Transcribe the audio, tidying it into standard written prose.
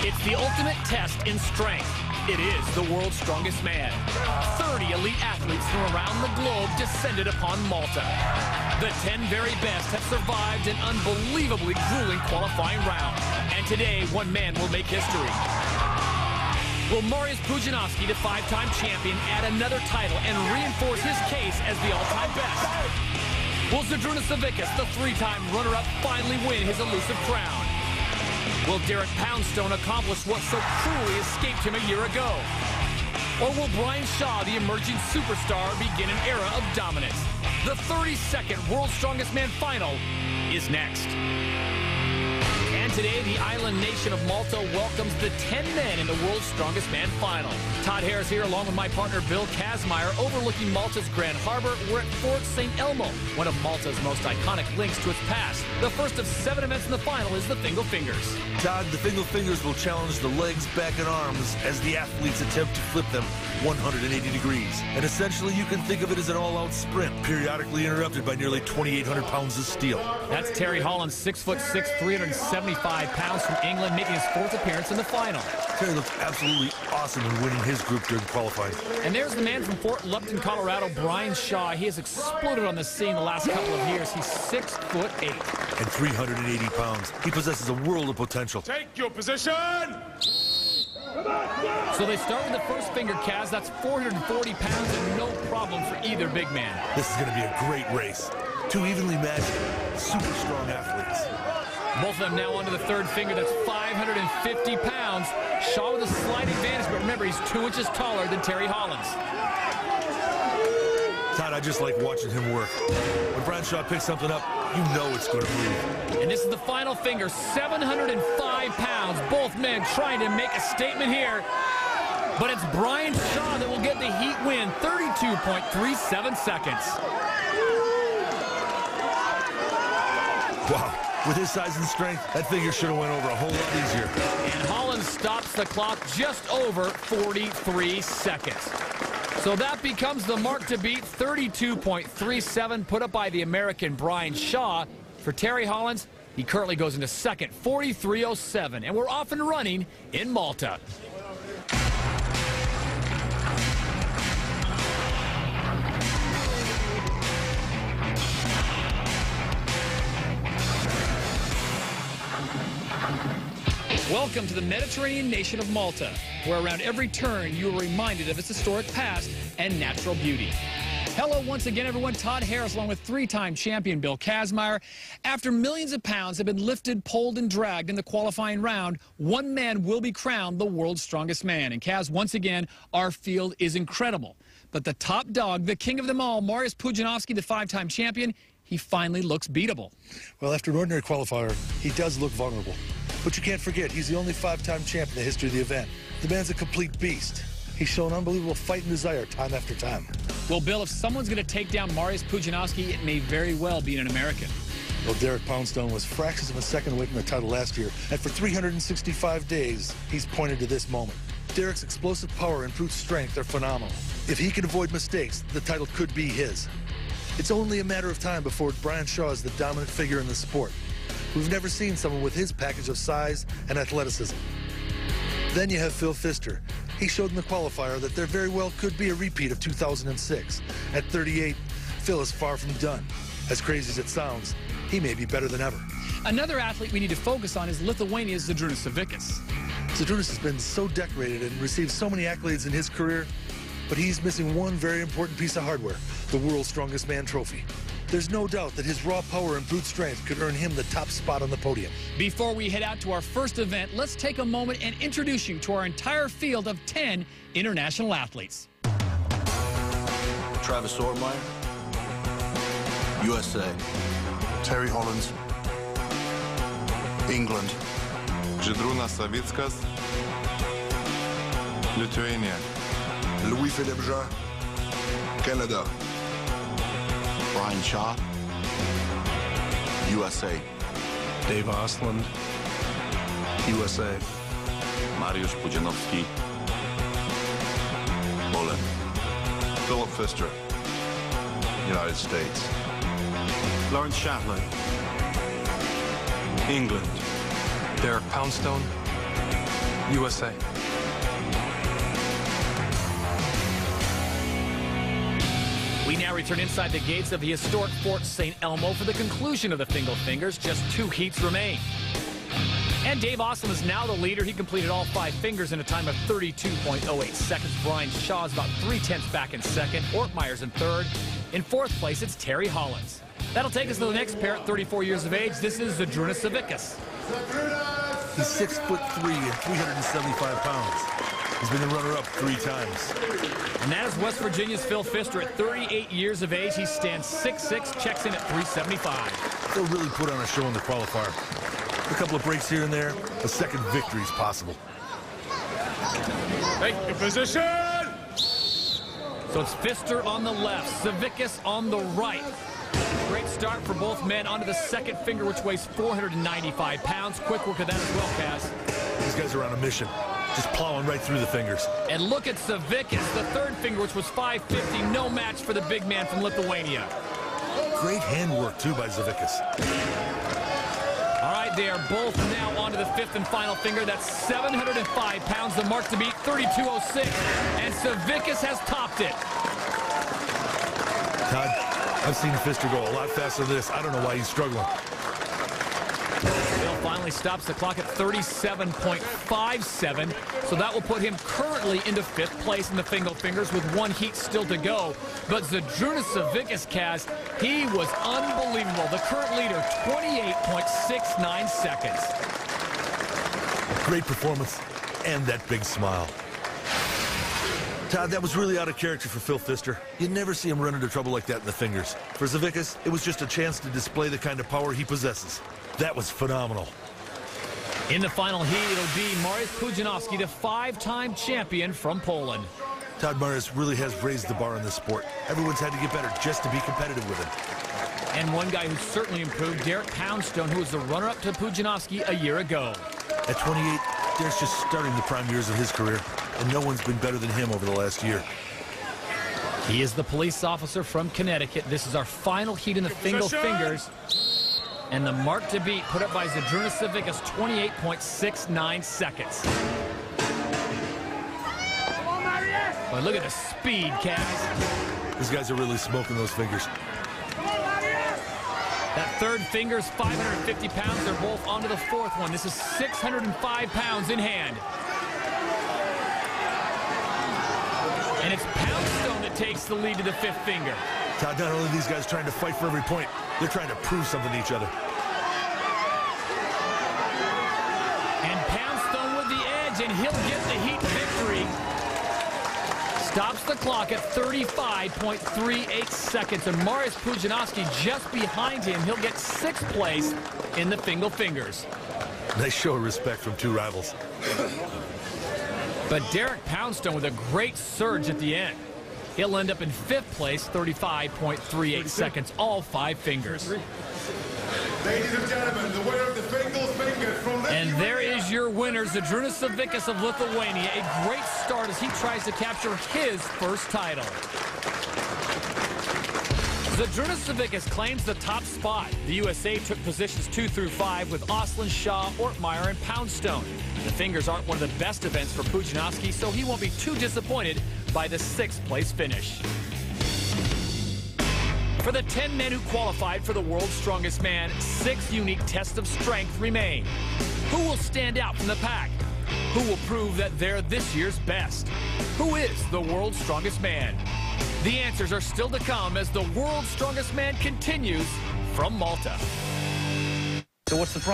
It's the ultimate test in strength. It is the world's strongest man. 30 elite athletes from around the globe descended upon Malta. The 10 very best have survived an unbelievably grueling qualifying round. And today, one man will make history. Will Mariusz Pudzianowski, the 5-time champion, add another title and reinforce his case as the all-time best? Will Zydrunas Savickas, the 3-time runner-up, finally win his elusive crown? Will Derek Poundstone accomplish what so cruelly escaped him a year ago? Or will Brian Shaw, the emerging superstar, begin an era of dominance? The 32nd World's Strongest Man final is next. And today, the island nation of Malta welcomes the 10 men in the World's Strongest Man final. Todd Harris here, along with my partner Bill Kazmaier, overlooking Malta's Grand Harbor. We're at Fort St. Elmo, one of Malta's most iconic links to its past. The first of 7 events in the final is the Fingal Fingers. Todd, the Fingal Fingers will challenge the legs, back, and arms as the athletes attempt to flip them 180 degrees. And essentially, you can think of it as an all-out sprint, periodically interrupted by nearly 2,800 pounds of steel. That's Terry Holland, 6'6", 375 pounds from England, making his 4th appearance in the final. Terry looked absolutely awesome in winning his group during qualifying. And there's the man from Fort Lupton, Colorado, Brian Shaw. He has exploded on the scene the last couple of years. He's 6'8". And 380 pounds. He possesses a world of potential. Take your position! So they start with the first finger, Kaz. That's 440 pounds and no problem for either big man. This is going to be a great race. 2 evenly matched, super strong athletes. Both of them now onto the third finger. That's 550 pounds. Shaw with a slight advantage, but remember, he's 2 inches taller than Terry Holland. Todd, I just like watching him work. When Brian Shaw picks something up, you know it's going to move. And this is the final finger, 705 pounds. Both men trying to make a statement here. But it's Brian Shaw that will get the heat win, 32.37 seconds. Wow. With his size and strength, that figure should have went over a whole lot easier. And Holland stops the clock just over 43 seconds. So that becomes the mark to beat, 32.37, put up by the American Brian Shaw. For Terry Holland, he currently goes into second, 43.07. And we're off and running in Malta. Welcome to the Mediterranean nation of Malta, where around every turn you are reminded of its historic past and natural beauty. Hello once again, everyone. Todd Harris, along with 3-time champion Bill Kazmaier. After millions of pounds have been lifted, pulled, and dragged in the qualifying round, one man will be crowned the world's strongest man. And Kaz, once again, our field is incredible. But the top dog, the king of them all, Mariusz Pudzianowski, the 5-time champion, he finally looks beatable. Well, after an ordinary qualifier, he does look vulnerable. But you can't forget, he's the only 5-time champ in the history of the event. The man's a complete beast. He's shown unbelievable fight and desire time after time. Well, Bill, if someone's going to take down Mariusz Pudzianowski, it may very well be an American. Well, Derek Poundstone was fractions of a second away from the title last year, and for 365 days, he's pointed to this moment. Derek's explosive power and brute strength are phenomenal. If he can avoid mistakes, the title could be his. It's only a matter of time before Brian Shaw is the dominant figure in the sport. We've never seen someone with his package of size and athleticism. Then you have Phil Pfister. He showed in the qualifier that there very well could be a repeat of 2006. At 38, Phil is far from done. As crazy as it sounds, he may be better than ever. Another athlete we need to focus on is Lithuania's Zydrunas Savickas. Zydrunas has been so decorated and received so many accolades in his career, but he's missing one very important piece of hardware, the World's Strongest Man trophy. There's no doubt that his raw power and brute strength could earn him the top spot on the podium. Before we head out to our first event, let's take a moment and introduce you to our entire field of 10 international athletes. Travis Ortmeyer, USA. Terry Holland, England. Zydrunas Savickas, Lithuania. Louis-Philippe Jean, Canada. Brian Shaw, USA. Dave Osland, USA. Mariusz Pudzianowski, Poland. Philip Pfister, United States. Lawrence Shatley, England. Derek Poundstone, USA. We now return inside the gates of the historic Fort St. Elmo for the conclusion of the Fingal Fingers. Just 2 heats remain. And Dave Ostlund is now the leader. He completed all 5 fingers in a time of 32.08 seconds. Brian Shaw is about 3/10 back in second. Ortmeyer's in third. In 4th place, it's Terry Hollins. That'll take us to the next pair at 34 years of age. This is Zydrunas Savickas. He's 6'3" and 375 pounds. He's been the runner-up 3 times. And that is West Virginia's Phil Pfister at 38 years of age. He stands 6'6", checks in at 375. They'll really put on a show in the qualifier. A couple of breaks here and there, a second victory is possible. Take your position! So it's Pfister on the left, Savickas on the right. Great start for both men onto the second finger, which weighs 495 pounds. Quick work of that as well, Kaz. These guys are on a mission, just plowing right through the fingers. And look at Savickas, the third finger, which was 550. No match for the big man from Lithuania. Great handwork, too, by Savickas. All right, they are both now onto the 5th and final finger. That's 705 pounds, the mark to beat, 32.06. And Savickas has topped it. Todd, I've seen Pfister go a lot faster than this. I don't know why he's struggling. Bill finally stops the clock at 37.57, so that will put him currently into 5th place in the Fingal Fingers with 1 heat still to go. But Zydrunas Savickas, Kaz, he was unbelievable. The current leader, 28.69 seconds. Great performance, and that big smile. Todd, that was really out of character for Phil Pfister. You never see him run into trouble like that in the fingers. For Savickas, it was just a chance to display the kind of power he possesses. That was phenomenal. In the final heat, it'll be Mariusz Pudzianowski, the 5-time champion from Poland. Todd Mariusz really has raised the bar in this sport. Everyone's had to get better just to be competitive with him. And one guy who's certainly improved, Derek Poundstone, who was the runner-up to Pudzianowski a year ago. At 28, Derek's just starting the prime years of his career, and no one's been better than him over the last year. He is the police officer from Connecticut. This is our final heat in the Fingal Fingers. And the mark to beat put up by Zydrunas Savickas, 28.69 seconds. But look at the speed, Kaz. These guys are really smoking those fingers. That third finger's 550 pounds. They're both onto the 4th one. This is 605 pounds in hand. And it's Poundstone that takes the lead to the 5th finger. Todd, not only are these guys trying to fight for every point, they're trying to prove something to each other. And Poundstone with the edge, and he'll get the heat victory. Stops the clock at 35.38 seconds. And Mariusz Pudzianowski just behind him. He'll get 6th place in the Fingal Fingers. Nice show of respect from 2 rivals. But Derek Poundstone with a great surge at the end. He'll end up in 5th place, 35.38 seconds, all 5 fingers. Ladies and gentlemen, the winner of the Fingal Fingers from And there is your winner, Zydrunas Savickas of Lithuania. A great start as he tries to capture his first title. Zydrunas Savickas claims the top spot. The USA took positions 2 through 5 with Ostlund, Shaw, Ortmeyer, and Poundstone. The fingers aren't one of the best events for Pudzianowski, so he won't be too disappointed by the 6th place finish. For the 10 men who qualified for the World's Strongest Man, 6 unique tests of strength remain. Who will stand out from the pack? Who will prove that they're this year's best? Who is the World's Strongest Man? The answers are still to come as the World's Strongest Man continues from Malta. So what's the problem?